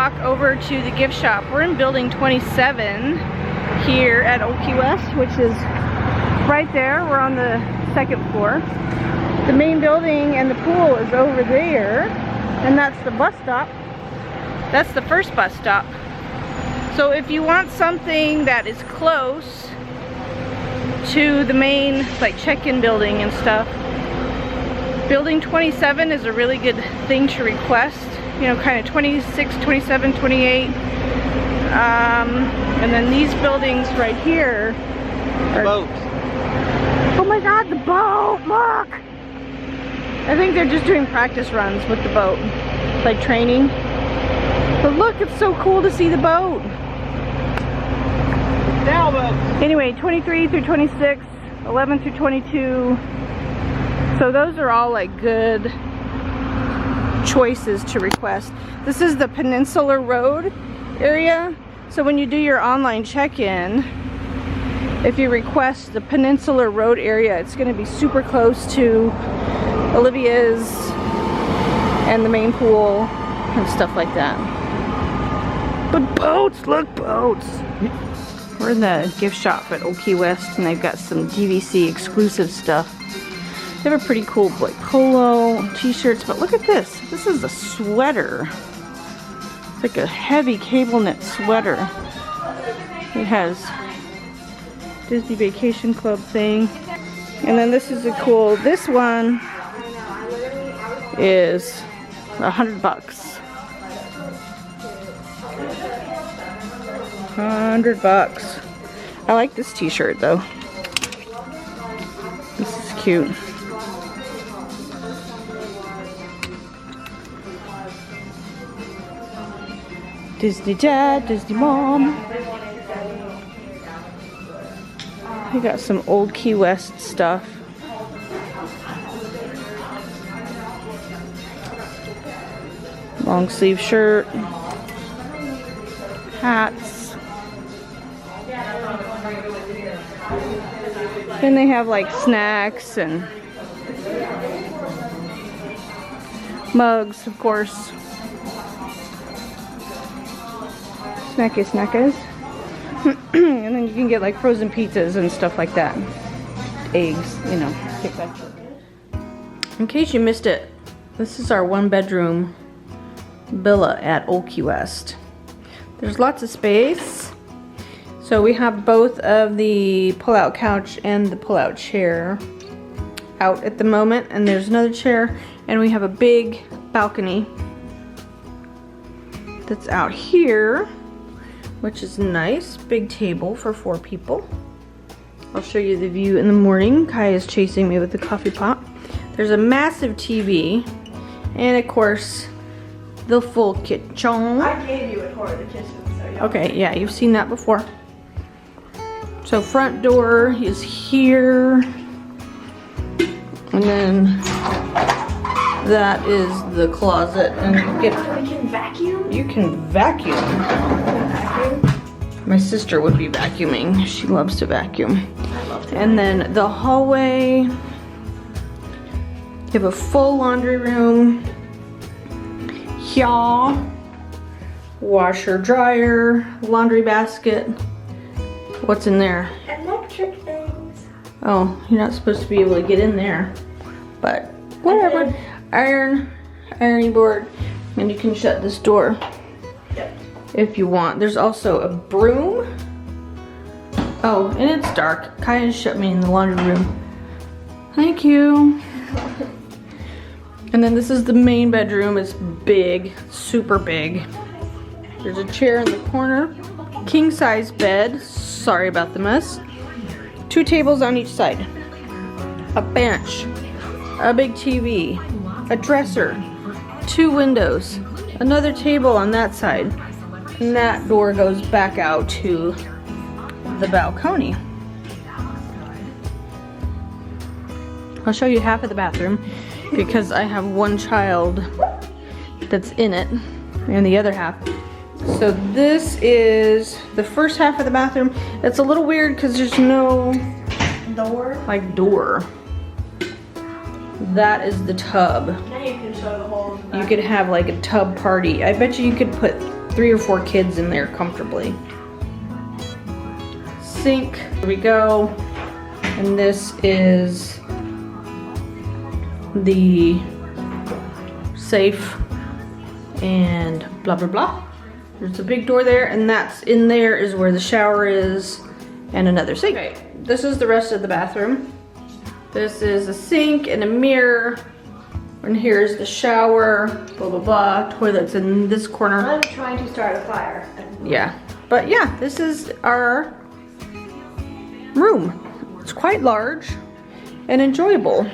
walk over to the gift shop. We're in building 27 here at Oaky West, which is right there. We're on the second floor. The main building and the pool is over there, and that's the bus stop. That's the first bus stop. So if you want something that is close to the main like check-in building and stuff, building 27 is a really good thing to request. You know, kind of 26, 27, 28. And then these buildings right here are... Boat. Oh my god, the boat! Look! I think they're just doing practice runs with the boat. Like training. But look, it's so cool to see the boat. Anyway, 23 through 26, 11 through 22. So those are all like good choices to request. This is the Peninsular Road area. So when you do your online check-in, if you request the Peninsular Road area, it's going to be super close to Olivia's and the main pool and stuff like that. But boats, look, boats. We're in the gift shop at Oaky West, and they've got some DVC exclusive stuff. They have a pretty cool like polo, t-shirts, but look at this. This is a sweater. It's like a heavy cable knit sweater. It has Disney Vacation Club thing. And then this is a cool, this one is $100. $100. I like this t-shirt though. This is cute. Disney Dad, Disney Mom. We got some old Key West stuff. Long sleeve shirt. Hats. Then they have like snacks and mugs, of course. Snackers. And then you can get like frozen pizzas and stuff like that. Eggs, you know. Take that. In case you missed it, this is our 1-bedroom villa at Oaky West. There's lots of space. So we have both of the pull-out couch and the pull-out chair out at the moment, and there's another chair, and we have a big balcony that's out here, which is nice. Big table for 4 people. I'll show you the view in the morning. Kai is chasing me with the coffee pot. There's a massive TV, and of course, the full kitchen. I gave you a tour of the kitchen, so yeah. Okay, yeah, you've seen that before. So front door is here, and then that is the closet. And We can vacuum? you can vacuum. My sister would be vacuuming. She loves to vacuum. I love to. And then the hallway. You have a full laundry room. Here. Washer, dryer, laundry basket. What's in there? Electric things. Oh, you're not supposed to be able to get in there. But whatever. Ironing board. And you can shut this door. Yep. If you want. There's also a broom. Oh, and it's dark. Kaya shut me in the laundry room. Thank you. And then this is the main bedroom. It's big, super big. There's a chair in the corner. King size bed. Sorry about the mess. 2 tables on each side. A bench. A big TV. A dresser. 2 windows. Another table on that side. And that door goes back out to the balcony. I'll show you half of the bathroom because I have 1 child that's in it and the other half. So this is the first half of the bathroom. It's a little weird because there's no door. That is the tub. Now you can show the whole. You could have like a tub party. I bet you could put 3 or 4 kids in there comfortably. Sink, here we go. And this is the safe and blah blah blah. There's a big door there, and that's in there is where the shower is and another sink. Okay, this is the rest of the bathroom. This is a sink and a mirror, and here's the shower, blah blah blah. Toilet's in this corner. I'm trying to start a fire. Yeah, but yeah, this is our room. It's quite large and enjoyable.